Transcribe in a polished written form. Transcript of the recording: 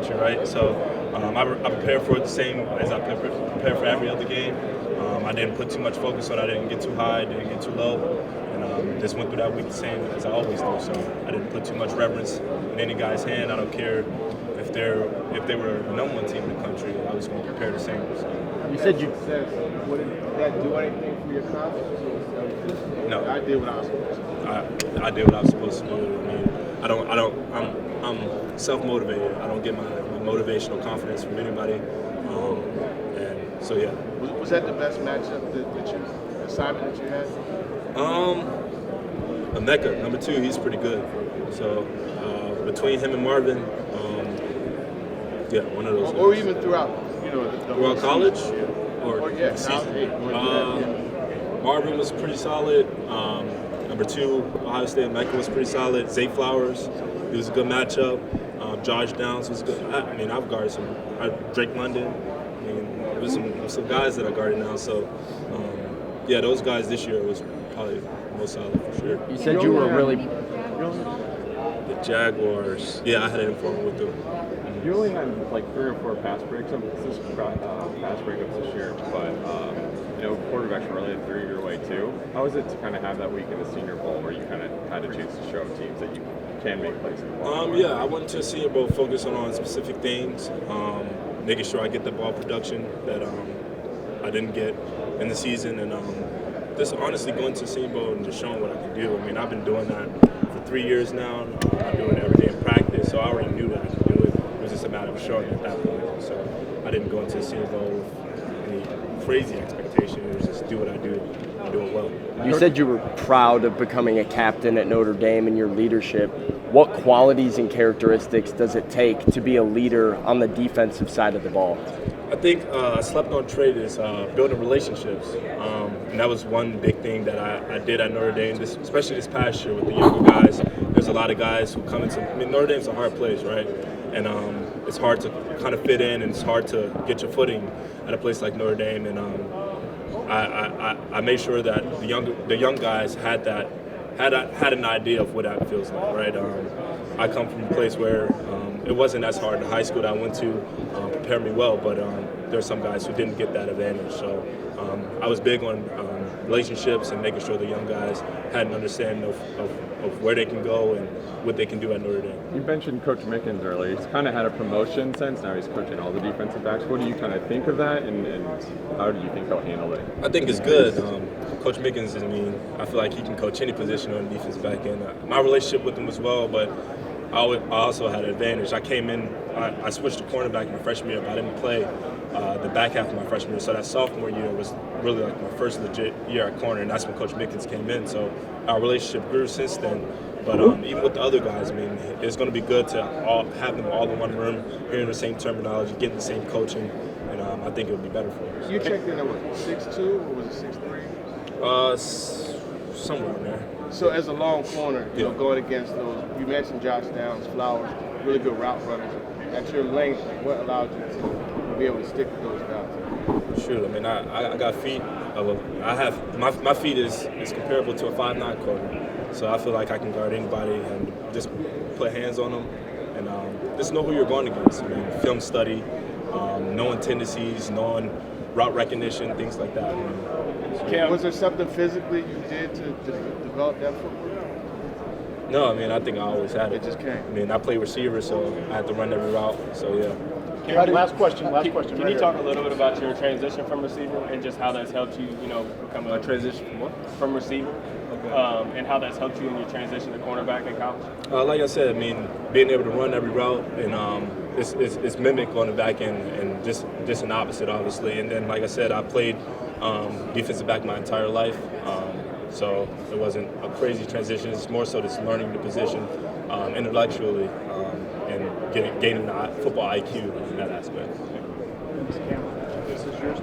country, right? So I prepare for it the same as I prepare for every other game. I didn't put too much focus on it. I didn't get too high, didn't get too low, and just went through that week the same as I always do. So I didn't put too much reverence in any guy's hand. I don't care if they were the number one team in the country. I was going to prepare the same. So. You said would that do anything for your confidence? No. I did what I was supposed to do. I did what I was supposed to do. I mean, I'm self-motivated. I don't get my motivational confidence from anybody. And so yeah. Was that the best matchup assignment that you had? Mecca, number 2, he's pretty good. So between him and Marvin, yeah, one of those. Or even throughout, throughout college, or yeah, season. Marvin was pretty solid. Number 2, Ohio State, Mecca was pretty solid. Zay Flowers, he was a good matchup. Josh Downs was good. I mean, I've guarded some. Drake London. I mean, there was some guys that I guarded now. So, yeah, those guys this year was probably the most solid for sure. You said you were really. The Jaguars. Yeah, I had an informant with them. You only had like 3 or 4 pass breakups this year, but quarterbacks are really a 3-year way too. How is it to kind of have that week in the Senior Bowl where you kind of had to choose to show teams that you can make plays in the ball? Yeah, I went to Senior Bowl focusing on specific things, making sure I get the ball production that I didn't get in the season, and just honestly going to Senior Bowl and just showing what I can do. I mean, I've been doing that for 3 years now. I'm doing it every day in practice, so I already knew that I could do it. It was just a matter of showing at that point. So I didn't go into the Senior Bowl with any crazy expectation. It was just do what I do and do it well. You said you were proud of becoming a captain at Notre Dame and your leadership. What qualities and characteristics does it take to be a leader on the defensive side of the ball? I think I slept on trait is building relationships, and that was one big thing that I did at Notre Dame, especially this past year with the younger guys. There's a lot of guys who come into. I mean, Notre Dame's a hard place, right? And it's hard to kind of fit in, and it's hard to get your footing at a place like Notre Dame. And I made sure that the young guys had an idea of what that feels like, right? I come from a place where it wasn't as hard. The high school that I went to prepared me well, but there are some guys who didn't get that advantage. So I was big on relationships and making sure the young guys had an understanding of where they can go and what they can do at Notre Dame. You mentioned Coach Mickens earlier. He's kind of had a promotion since. Now he's coaching all the defensive backs. What do you kind of think of that, and how do you think he'll handle it? I think it's good. Coach Mickens, I feel like he can coach any position on the defensive back end. My relationship with him was well, but I also had an advantage. I came in, I switched to cornerback my freshman year, but I didn't play the back half of my freshman year. So that sophomore year was really like my first legit year at corner, and that's when Coach Mickens came in. So our relationship grew since then. But even with the other guys, it's going to be good to have them all in one room, hearing the same terminology, getting the same coaching, and I think it would be better for us. You checked in at what, 6'2", or was it 6'3"? Somewhere in there. So as a long corner, going against those, you mentioned Josh Downs, Flowers, really good route runners. At your length, what allowed you to be able to stick with those guys? Shoot, I got feet. My feet is comparable to a 5'9" corner. So I feel like I can guard anybody and just put hands on them and just know who you're going against. Film study, knowing tendencies, knowing route recognition, things like that. Was there something physically you did to develop that footwork? No, I think I always had it. It just came. I play receiver, so I had to run every route. So yeah. Last question. Can you talk a little bit about your transition from receiver and just how that's helped you, become a transition from what? From receiver, okay. And how that's helped you in your transition to cornerback in college? Like I said, being able to run every route and it's mimic on the back end and just an opposite, obviously. And then, like I said, I played defensive back my entire life, so it wasn't a crazy transition. It's more so just learning the position intellectually. And gaining the football IQ in that aspect. This is yours.